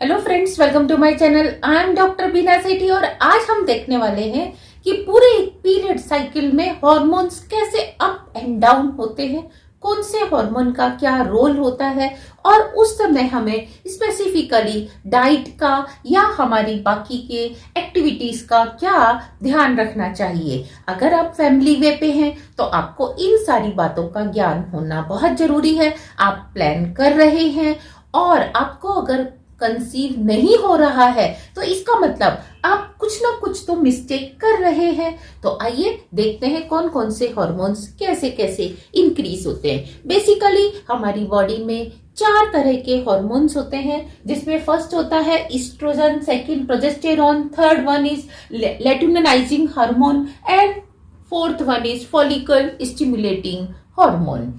Hello friends, welcome to my channel. I am doctor Beena Sethi और आज हम देखने वाले हैं कि पूरे पीरियड साइकिल में हार्मोन्स कैसे अप एंड डाउन होते हैं, कौन से हार्मोन का क्या रोल होता है और उस समय हमें स्पेसिफिकली डाइट का या हमारी बाकी के एक्टिविटीज का क्या ध्यान रखना चाहिए। अगर आप फैमिली वे पे हैं तो आपको इन सारी बातों का ज्ञान होना बहुत जरूरी है। आप प्लान कर रहे हैं और आपको अगर कंसीव नहीं हो रहा है तो इसका मतलब आप कुछ ना कुछ तो मिस्टेक कर रहे हैं। तो आइए देखते हैं कौन कौन से हार्मोन्स कैसे कैसे इंक्रीज होते हैं। बेसिकली हमारी बॉडी में 4 तरह के हार्मोन्स होते हैं, जिसमें फर्स्ट होता है estrogen, second progesterone, third one is luteinizing hormone and fourth one is follicle stimulating hormone.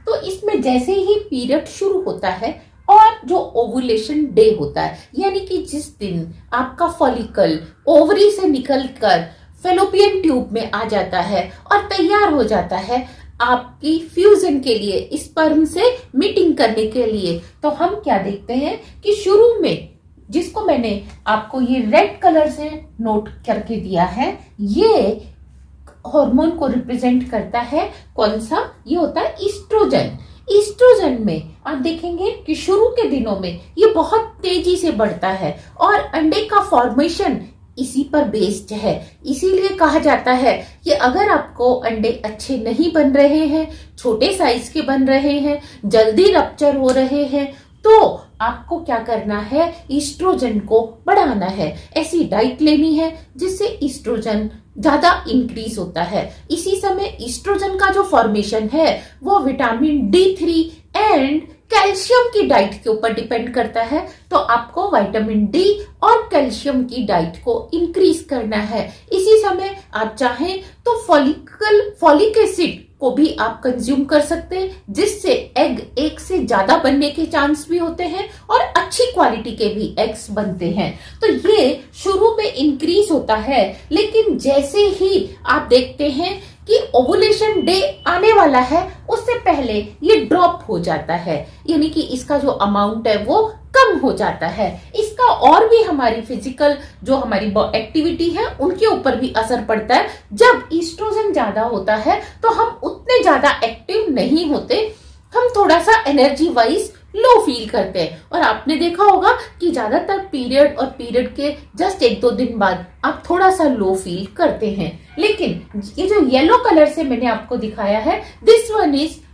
तो इसमें जैसे ही पीरियड शुरू होता है और जो ओवुलेशन डे होता है, यानी कि जिस दिन आपका फॉलिकल ओवरी से निकलकर फेलोपियन ट्यूब में आ जाता है और तैयार हो जाता है आपकी फ्यूजन के लिए, स्पर्म से मीटिंग करने के लिए, तो हम क्या देखते हैं कि शुरू में जिसको मैंने आपको ये रेड कलर से नोट करके दिया है, ये हार्मोन को रिप्रेजेंट करता है कौन सा? ये होता है ईस्ट्रोजन। ईस्ट्रोजन में आप देखेंगे कि शुरू के दिनों में ये बहुत तेजी से बढ़ता है और अंडे का फॉर्मेशन इसी पर बेस्ड है। इसीलिए कहा जाता है कि अगर आपको अंडे अच्छे नहीं बन रहे हैं, छोटे साइज के बन रहे हैं, जल्दी रप्चर हो रहे हैं, तो आपको क्या करना है? ईस्ट्रोजन को बढ़ाना है। ऐसी डाइट लेनी है जिससे ईस्ट्रोजन ज्यादा इंक्रीज होता है। इसी समय ईस्ट्रोजन का जो फॉर्मेशन है वो विटामिन D3 एंड कैल्शियम की डाइट के ऊपर डिपेंड करता है। तो आपको विटामिन डी और कैल्शियम की डाइट को इंक्रीज करना है। इसी समय आप चाहें तो फॉलिक एसिड को भी आप कंज्यूम कर सकते हैं, जिससे एग एक से ज्यादा बनने के चांस भी होते हैं और अच्छी क्वालिटी के भी एग्स बनते हैं। तो ये शुरू में इंक्रीज होता है, लेकिन जैसे ही आप देखते हैं कि ओवुलेशन डे आने वाला है, उससे पहले ये ड्रॉप हो जाता है, यानी कि इसका जो अमाउंट है वो कम हो जाता है। इसका और भी हमारी फिजिकल जो हमारी एक्टिविटी है उनके ऊपर भी असर पड़ता है। जब ईस्ट्रोजन ज्यादा होता है तो हम उतने ज्यादा एक्टिव नहीं होते, हम थोड़ा सा एनर्जी वाइज लो फील करते हैं। और आपने देखा होगा कि ज्यादातर पीरियड और पीरियड के जस्ट 1-2 दिन बाद आप थोड़ा सा लो फील करते हैं। लेकिन ये जो येलो कलर से मैंने आपको दिखाया है, दिस वन इज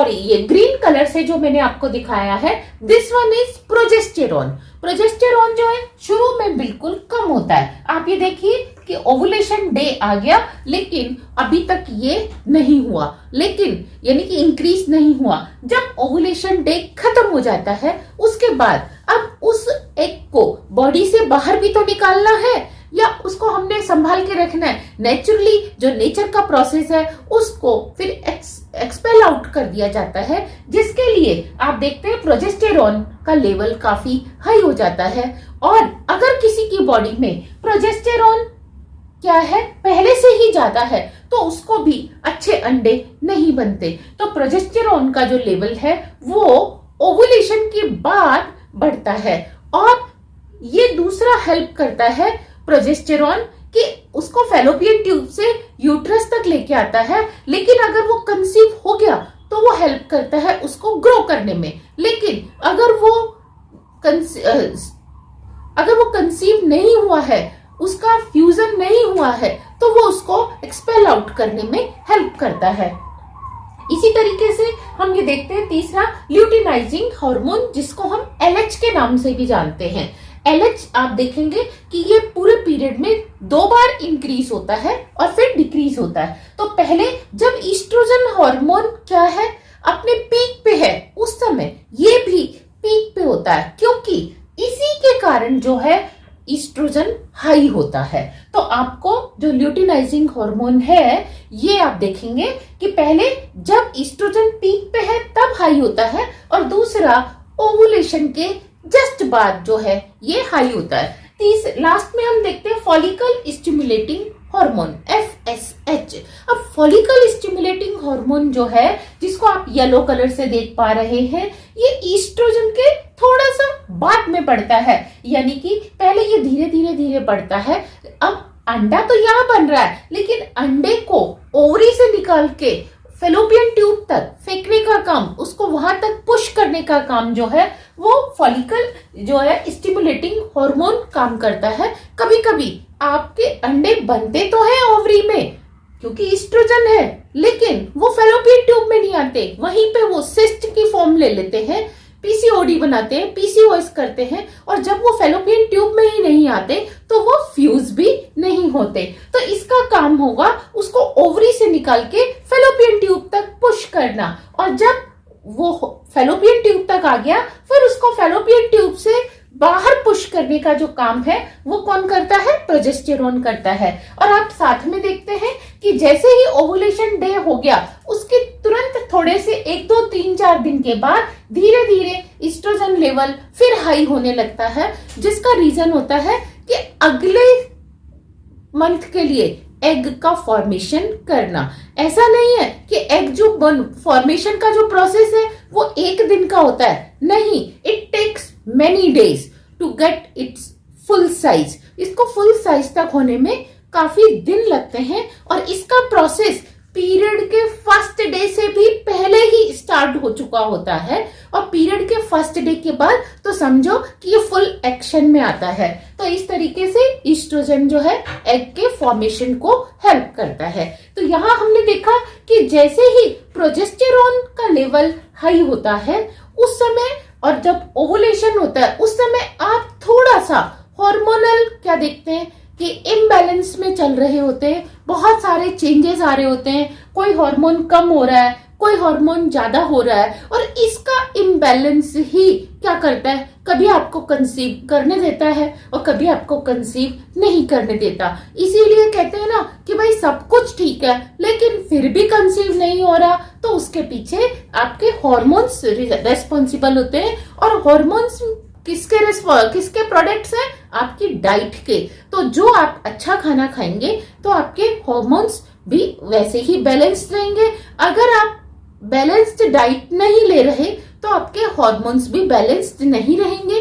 ये ग्रीन कलर से जो मैंने आपको दिखाया है, this one is progesterone. Progesterone जो है शुरू में बिल्कुल कम होता है। आप ये देखिए कि ओवुलेशन डे आ गया, लेकिन अभी तक ये नहीं हुआ, लेकिन यानी कि इंक्रीज नहीं हुआ। जब ओवुलेशन डे खत्म हो जाता है, उसके बाद अब उस एग को बॉडी से बाहर भी तो निकालना है या उसको हमने संभाल के रखना है। नेचुरली जो नेचर का प्रोसेस है उसको फिर एक्सपेल आउट कर दिया जाता है, जिसके लिए आप देखते हैं प्रोजेस्टेरॉन का लेवल काफी हाई हो जाता है। और अगर किसी की बॉडी में प्रोजेस्टेरॉन क्या है पहले से ही ज्यादा है तो उसको भी अच्छे अंडे नहीं बनते। तो प्रोजेस्टेरॉन का जो लेवल है वो ओवुलेशन के बाद बढ़ता है और ये दूसरा हेल्प करता है प्रोजेस्टेरॉन कि उसको फेलोपियन ट्यूब से यूट्रस तक लेके आता है। लेकिन अगर वो कंसीव हो गया तो वो हेल्प करता है उसको ग्रो करने में। लेकिन अगर वो कंसीव नहीं हुआ है, उसका फ्यूजन नहीं हुआ है, तो वो उसको एक्सपेल आउट करने में हेल्प करता है। इसी तरीके से हम ये देखते हैं तीसरा ल्यूटिनाइजिंग हार्मोन, जिसको हम LH के नाम से भी जानते हैं। LH आप देखेंगे कि ये पूरे पीरियड में 2 बार इंक्रीज होता है और फिर डिक्रीज होता है। तो पहले जब ईस्ट्रोजन हार्मोन क्या है अपने पीक पे है, उस समय ये भी पीक पे होता है, क्योंकि इसी के कारण जो है ईस्ट्रोजन हाई होता है। तो आपको जो ल्यूटिनाइजिंग हार्मोन है, ये आप देखेंगे कि पहले जब ईस्ट्रोजन पीक पे है तब हाई होता है और दूसरा ओवुलेशन के जस्ट बाद जो है ये हाई होता है। लास्ट में हम देखते हैं फॉलिकल स्टिमुलेटिंग हार्मोन FSH। अब फॉलिकल स्टिमुलेटिंग हार्मोन जो है, जिसको आप येलो कलर से देख पा रहे हैं, ये ईस्ट्रोजन के थोड़ा सा बाद में बढ़ता है, यानी कि पहले ये धीरे धीरे धीरे बढ़ता है। अब अंडा तो यहाँ बन रहा है, लेकिन अंडे को ओवरी से निकाल के फेलोपियन ट्यूब तक फेंकने का काम, उसको वहां तक पुश करने का काम जो है, वो फॉलिकल जो है स्टिमुलेटिंग हार्मोन काम करता है। कभी कभी आपके अंडे बनते तो हैं ओवरी में क्योंकि ईस्ट्रोजन है, लेकिन वो फेलोपियन ट्यूब में नहीं आते, वहीं पे वो सिस्ट की फॉर्म ले लेते हैं, पीसीओडी बनाते हैं, पीसीओएस करते हैं, और जब वो फेलोपियन ट्यूब में ही नहीं आते तो वो फ्यूज भी नहीं होते। तो इसका काम होगा उसको ओवरी से निकाल के फेलोपियन ट्यूब तक पुश करना, और जब वो फेलोपियन ट्यूब तक आ गया, फिर उसको फेलोपियन ट्यूब से बाहर पुश करने का जो काम है वो कौन करता है? प्रोजेस्टेरोन करता है। और आप साथ में देखते हैं कि जैसे ही ओवुलेशन डे हो गया, उसके तुरंत थोड़े से 1, 2, 3, 4 दिन के बाद धीरे धीरे ईस्ट्रोजन लेवल फिर हाई होने लगता है, जिसका रीजन होता है कि अगले मंथ के लिए एग का फॉर्मेशन करना। ऐसा नहीं है कि एग जो फॉर्मेशन का जो प्रोसेस है वो 1 दिन का होता है, नहीं, it takes many days to get its full size। इसको फुल साइज तक होने में काफी दिन लगते हैं, और इसका प्रोसेस पीरियड के फर्स्ट डे से भी पहले ही स्टार्ट हो चुका होता है, और पीरियड के फर्स्ट डे के बाद तो समझो कि ये फुल एक्शन में आता है। तो इस तरीके से ईस्ट्रोजन जो है एग के फॉर्मेशन को हेल्प करता है। तो यहाँ हमने देखा कि जैसे ही प्रोजेस्टेरोन का लेवल हाई होता है उस समय, और जब ओवुलेशन होता है उस समय आप थोड़ा सा हार्मोनल क्या देखते हैं कि इम्बैलेंस में चल रहे होते हैं, बहुत सारे चेंजेस आ रहे होते हैं, कोई हार्मोन कम हो रहा है, कोई हार्मोन ज्यादा हो रहा है, और इसका इम्बैलेंस ही क्या करता है, कभी आपको कंसीव करने देता है और कभी आपको कंसीव नहीं करने देता। इसीलिए कहते हैं ना कि भाई सब कुछ ठीक है लेकिन फिर भी कंसीव नहीं हो रहा, तो उसके पीछे आपके हार्मोन्स रेस्पॉन्सिबल होते हैं। और हार्मोन्स किसके प्रोडक्ट्स हैं? आपकी डाइट के। तो जो आप अच्छा खाना खाएंगे तो आपके हार्मोन्स भी वैसे ही बैलेंस्ड रहेंगे। अगर आप बैलेंस्ड डाइट नहीं ले रहे तो आपके हार्मोन्स भी बैलेंस्ड नहीं रहेंगे।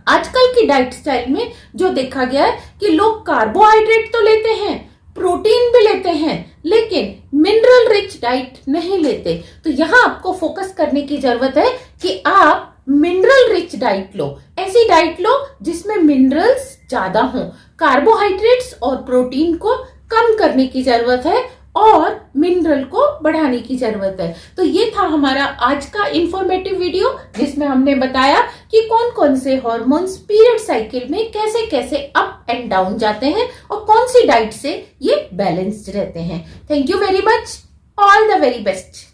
आजकल की डाइट स्टाइल में जो देखा गया है कि लोग कार्बोहाइड्रेट तो लेते हैं, प्रोटीन भी लेते हैं, लेकिन मिनरल रिच डाइट नहीं लेते। तो यहाँ आपको फोकस करने की जरूरत है कि आप मिनरल रिच डाइट लो, ऐसी डाइट लो जिसमें मिनरल्स ज्यादा हों। कार्बोहाइड्रेट्स और प्रोटीन को कम करने की जरूरत है और मिनरल को बढ़ाने की जरूरत है। तो ये था हमारा आज का इंफॉर्मेटिव वीडियो, जिसमें हमने बताया कि कौन कौन से हार्मोन्स पीरियड साइकिल में कैसे कैसे अप एंड डाउन जाते हैं और कौन सी डाइट से ये बैलेंस्ड रहते हैं। Thank you very much, all the very best.